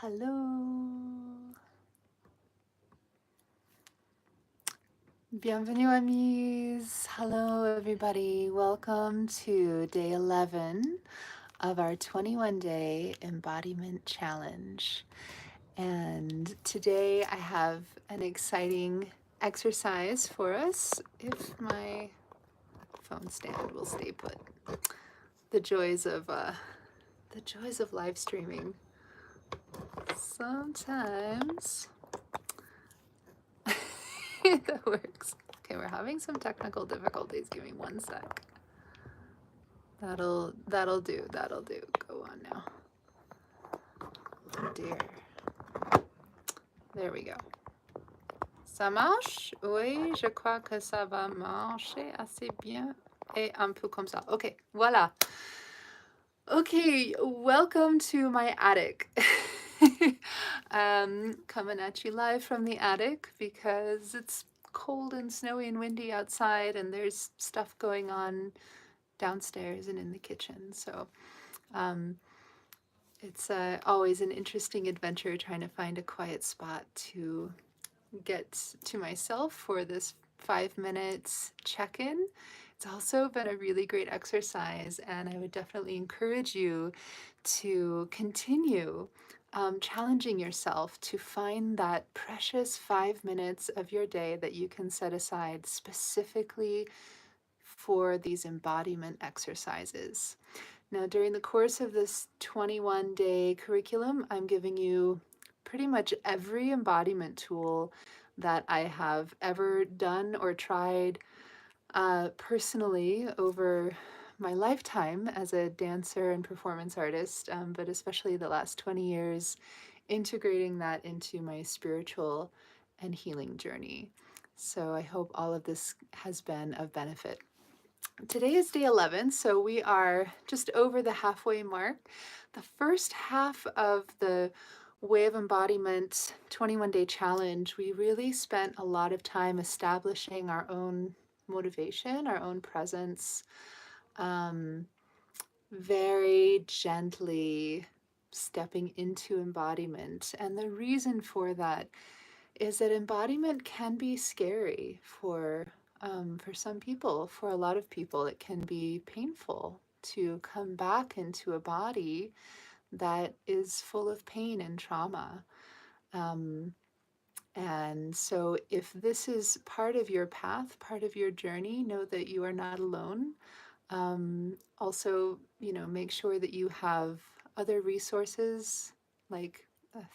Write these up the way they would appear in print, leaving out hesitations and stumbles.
Hello. Bienvenue, amis. Hello, everybody. Welcome to day 11 of our 21-day embodiment challenge. And today I have an exciting exercise for us. If my phone stand will stay put. The joys of live streaming. Sometimes that works. Okay, we're having some technical difficulties. Give me one sec. That'll do. That'll do. Go on now. Oh dear. There we go. Ça marche? Oui, je crois que ça va marcher assez bien. Et un peu comme ça. Okay, voila. Okay, welcome to my attic. Coming at you live from the attic because it's cold and snowy and windy outside and there's stuff going on downstairs and in the kitchen. So it's always an interesting adventure trying to find a quiet spot to get to myself for this 5 minutes check-in. It's also been a really great exercise, and I would definitely encourage you to continue challenging yourself to find that precious 5 minutes of your day that you can set aside specifically for these embodiment exercises. Now, during the course of this 21-day curriculum, I'm giving you pretty much every embodiment tool that I have ever done or tried personally over my lifetime as a dancer and performance artist, but especially the last 20 years, integrating that into my spiritual and healing journey. So I hope all of this has been of benefit. Today is day 11, so we are just over the halfway mark. The first half of the Way of Embodiment 21-day challenge, we really spent a lot of time establishing our own motivation, our own presence, very gently stepping into embodiment. And the reason for that is that embodiment can be scary for some people. For a lot of people, it can be painful to come back into a body that is full of pain and trauma. And so if this is part of your path, part of your journey, know that you are not alone. Also, make sure that you have other resources like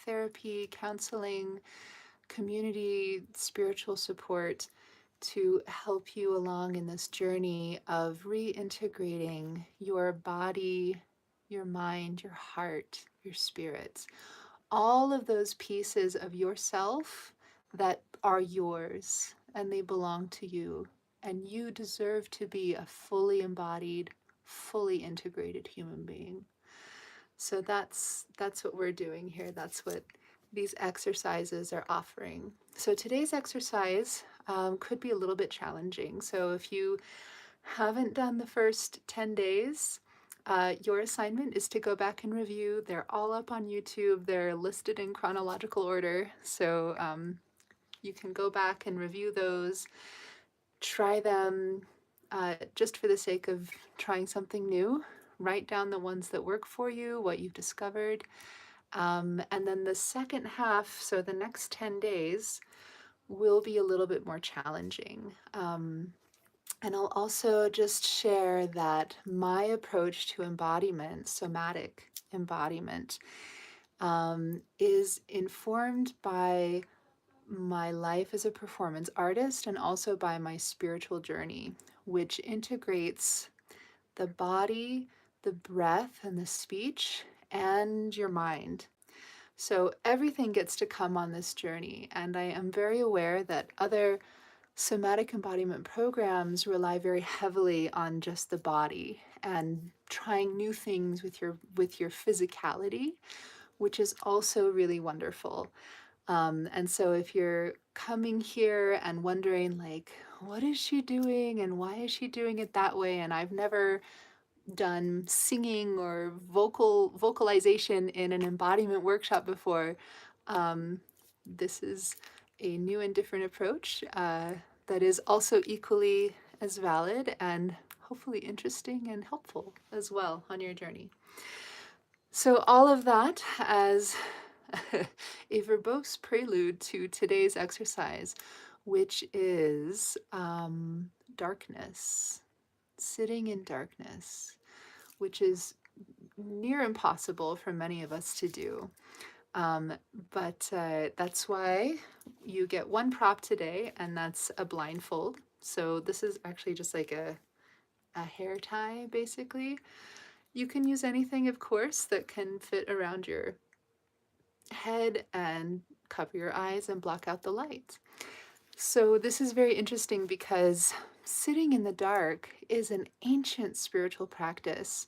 therapy, counseling, community, spiritual support to help you along in this journey of reintegrating your body, your mind, your heart, your spirit, all of those pieces of yourself that are yours and they belong to you. And you deserve to be a fully embodied, fully integrated human being. So that's what we're doing here. That's what these exercises are offering. So today's exercise could be a little bit challenging. So if you haven't done the first 10 days, your assignment is to go back and review. They're all up on YouTube. They're listed in chronological order. So you can go back and review those, try them just for the sake of trying something new. Write down the ones that work for you, what you've discovered. And then the second half, so the next 10 days, will be a little bit more challenging. And I'll also just share that my approach to embodiment, somatic embodiment, is informed by my life as a performance artist and also by my spiritual journey, which integrates the body, the breath, and the speech, and your mind. So everything gets to come on this journey, and I am very aware that other somatic embodiment programs rely very heavily on just the body and trying new things with your physicality, which is also really wonderful. And so if you're coming here and wondering like, what is she doing and why is she doing it that way? And I've never done singing or vocalization in an embodiment workshop before, this is a new and different approach that is also equally as valid and hopefully interesting and helpful as well on your journey. So, all of that as a verbose prelude to today's exercise, which is darkness, sitting in darkness, which is near impossible for many of us to do. Um, but that's why you get one prop today, and that's a blindfold. So this is actually just like a hair tie, basically. You can use anything, of course, that can fit around your head and cover your eyes and block out the light. So this is very interesting because sitting in the dark is an ancient spiritual practice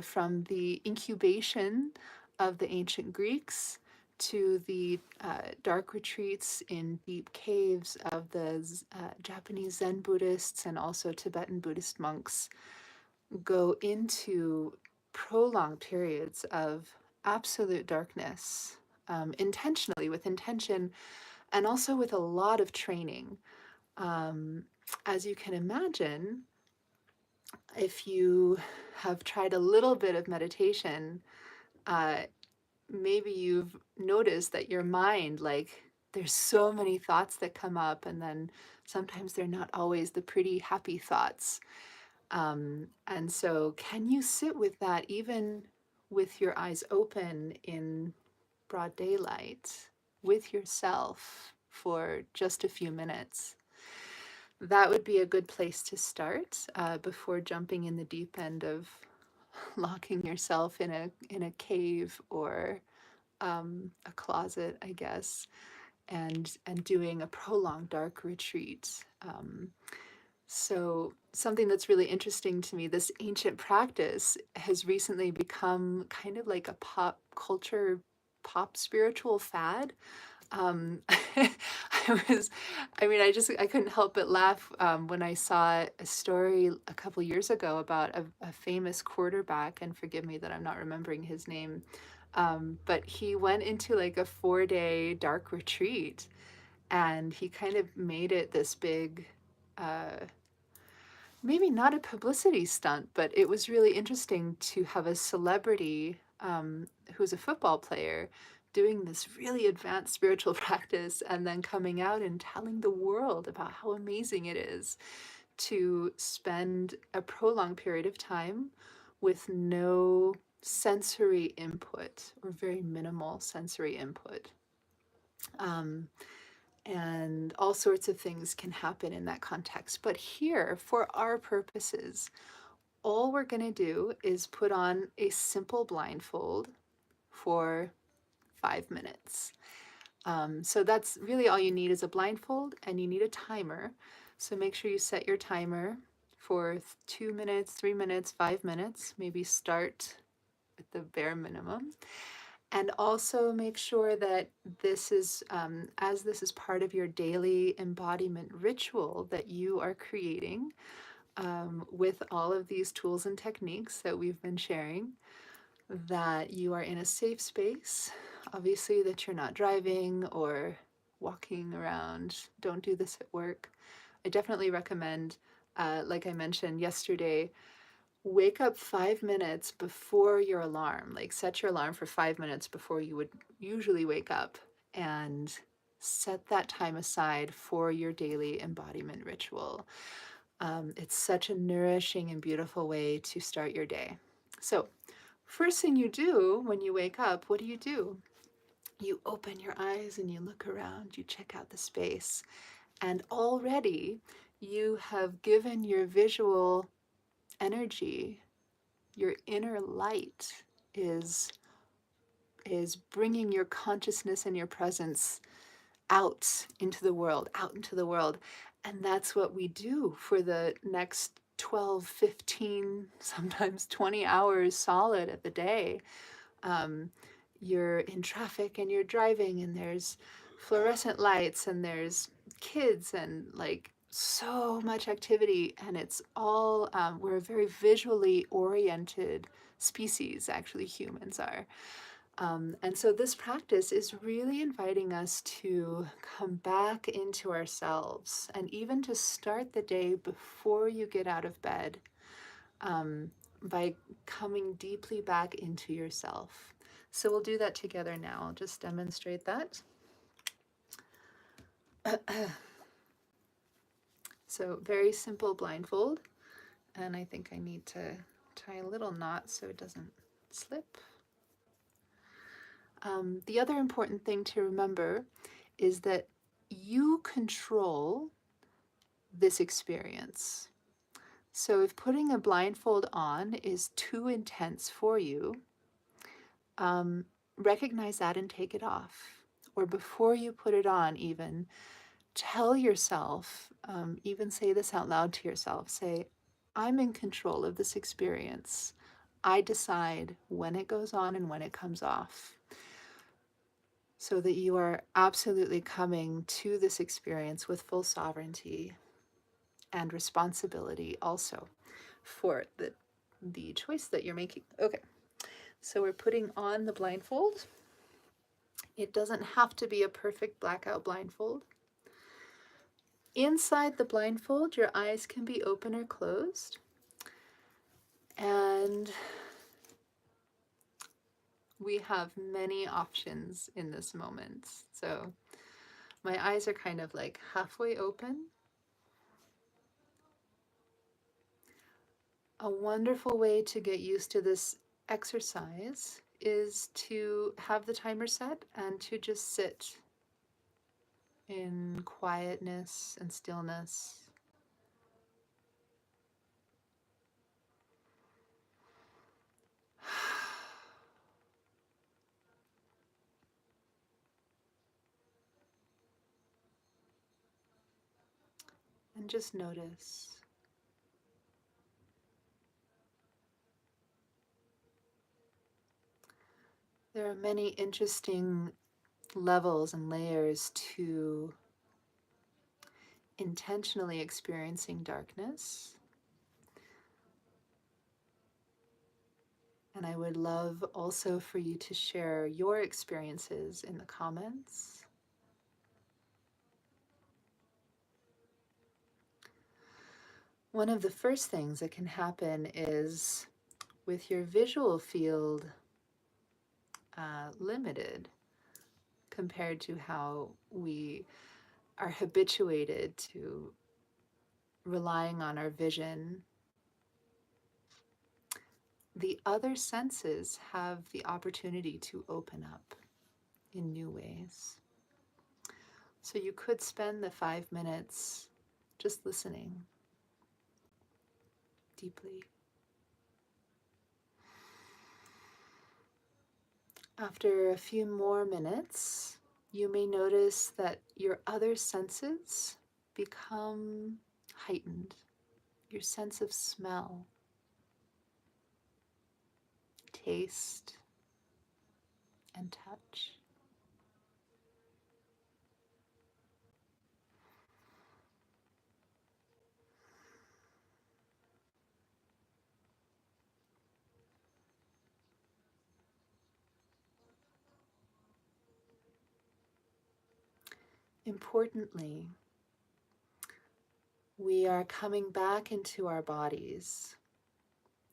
from the incubation of the ancient Greeks to the dark retreats in deep caves of the Japanese Zen Buddhists and also Tibetan Buddhist monks go into prolonged periods of absolute darkness, intentionally, with intention, and also with a lot of training. Um, as you can imagine, if you have tried a little bit of meditation, uh, maybe you've noticed that your mind, like, there's so many thoughts that come up, and then sometimes they're not always the pretty, happy thoughts. And so, can you sit with that even with your eyes open in broad daylight with yourself for just a few minutes? That would be a good place to start before jumping in the deep end of locking yourself in a cave or a closet, I guess, and doing a prolonged dark retreat. So something that's really interesting to me, this ancient practice has recently become kind of like a pop culture, pop spiritual fad. um, I couldn't help but laugh when I saw a story a couple years ago about a famous quarterback, and forgive me that I'm not remembering his name, but he went into like a 4-day dark retreat, and he kind of made it this big, uh, maybe not a publicity stunt, but it was really interesting to have a celebrity who's a football player doing this really advanced spiritual practice and then coming out and telling the world about how amazing it is to spend a prolonged period of time with no sensory input or very minimal sensory input. Um, and all sorts of things can happen in that context. But here, for our purposes, all we're going to do is put on a simple blindfold for 5 minutes. So that's really all you need is a blindfold, and you need a timer. So make sure you set your timer for 2 minutes, 3 minutes, 5 minutes. Maybe start at the bare minimum. And also make sure that this is, as this is part of your daily embodiment ritual that you are creating with all of these tools and techniques that we've been sharing, that you are in a safe space. Obviously, that you're not driving or walking around. Don't do this at work. I definitely recommend, like I mentioned yesterday, wake up 5 minutes before your alarm. Like, set your alarm for 5 minutes before you would usually wake up, and set that time aside for your daily embodiment ritual. It's such a nourishing and beautiful way to start your day. So, first thing you do when you wake up, what do? You open your eyes and you look around, you check out the space, and already you have given your visual energy, your inner light is bringing your consciousness and your presence out into the world. And that's what we do for the next 12, 15, sometimes 20 hours solid of the day. Um, you're in traffic and you're driving, and there's fluorescent lights, and there's kids, and like so much activity, and it's all, we're a very visually oriented species, actually, humans are. And so this practice is really inviting us to come back into ourselves, and even to start the day before you get out of bed, um, by coming deeply back into yourself. So we'll do that together now. I'll just demonstrate that. So very simple blindfold. And I think I need to tie a little knot so it doesn't slip. The other important thing to remember is that you control this experience. So if putting a blindfold on is too intense for you, recognize that and take it off. Or before you put it on, even tell yourself, even say this out loud to yourself, say, I'm in control of this experience. I decide when it goes on and when it comes off. So that you are absolutely coming to this experience with full sovereignty and responsibility also for the choice that you're making. Okay, so we're putting on the blindfold. It doesn't have to be a perfect blackout blindfold. Inside the blindfold, your eyes can be open or closed. And we have many options in this moment. So my eyes are kind of like halfway open. A wonderful way to get used to this exercise is to have the timer set and to just sit in quietness and stillness. And just notice. There are many interesting levels and layers to intentionally experiencing darkness. And I would love also for you to share your experiences in the comments. One of the first things that can happen is with your visual field limited compared to how we are habituated to relying on our vision, the other senses have the opportunity to open up in new ways. So you could spend the 5 minutes just listening deeply. After a few more minutes, you may notice that your other senses become heightened. Your sense of smell, taste, and touch. Importantly, we are coming back into our bodies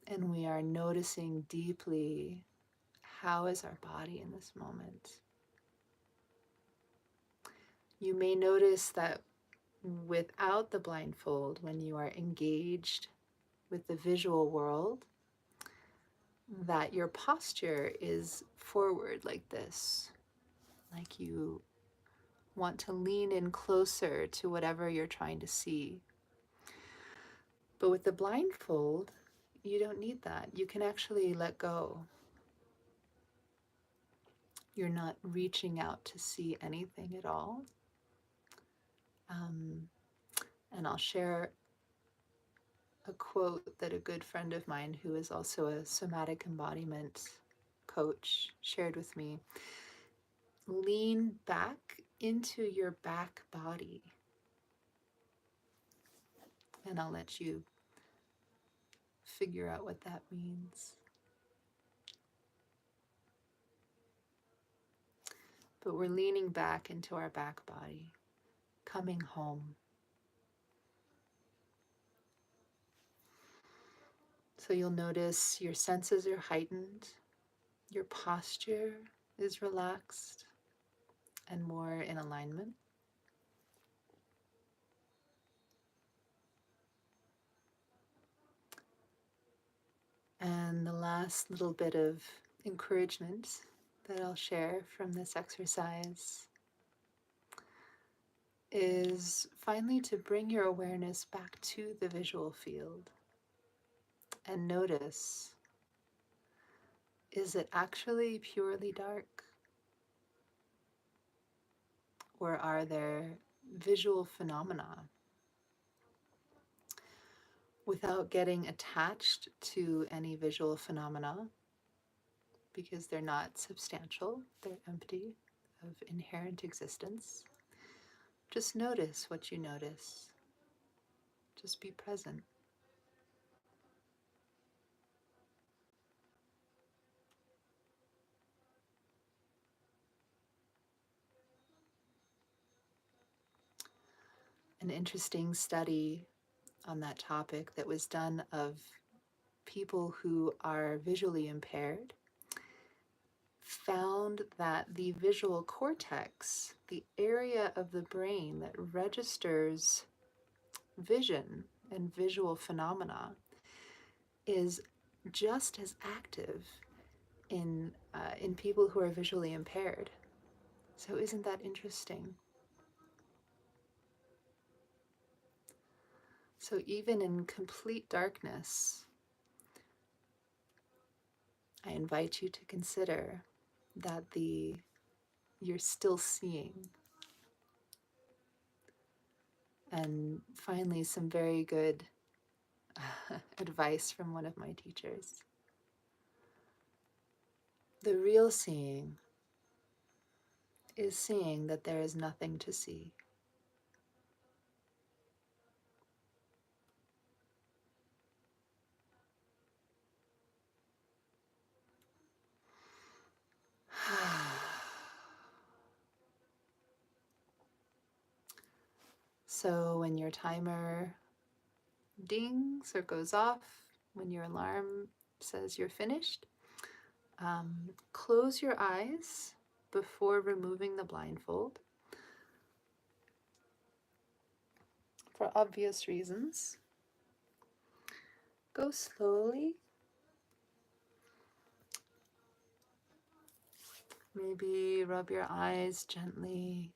and we are noticing deeply, how is our body in this moment? You may notice that without the blindfold, when you are engaged with the visual world, that your posture is forward like this, like you want to lean in closer to whatever you're trying to see. But with the blindfold, you don't need that. You can actually let go. You're not reaching out to see anything at all. And I'll share a quote that a good friend of mine, who is also a somatic embodiment coach, shared with me. Lean back into your back body. And I'll let you figure out what that means. But we're leaning back into our back body, coming home. So you'll notice your senses are heightened, your posture is relaxed and more in alignment. And the last little bit of encouragement that I'll share from this exercise is finally to bring your awareness back to the visual field and notice, is it actually purely dark? Or are there visual phenomena? Without getting attached to any visual phenomena, because they're not substantial, they're empty of inherent existence. Just notice what you notice. Just be present. An interesting study on that topic that was done of people who are visually impaired found that the visual cortex, the area of the brain that registers vision and visual phenomena, is just as active in people who are visually impaired. So isn't that interesting? So even in complete darkness, I invite you to consider that you're still seeing. And finally, some very good advice from one of my teachers. The real seeing is seeing that there is nothing to see. So when your timer dings or goes off, when your alarm says you're finished, close your eyes before removing the blindfold. For obvious reasons, go slowly. Maybe rub your eyes gently.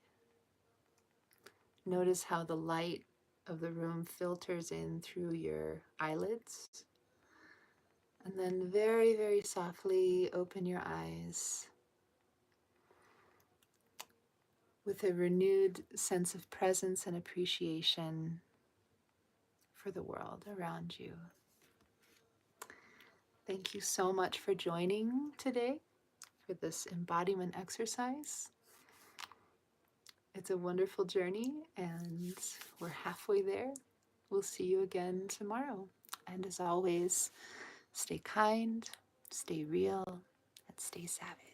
Notice how the light of the room filters in through your eyelids. And then very, very softly open your eyes with a renewed sense of presence and appreciation for the world around you. Thank you so much for joining today for this embodiment exercise. It's a wonderful journey and we're halfway there. We'll see you again tomorrow. And as always, stay kind, stay real, and stay savage.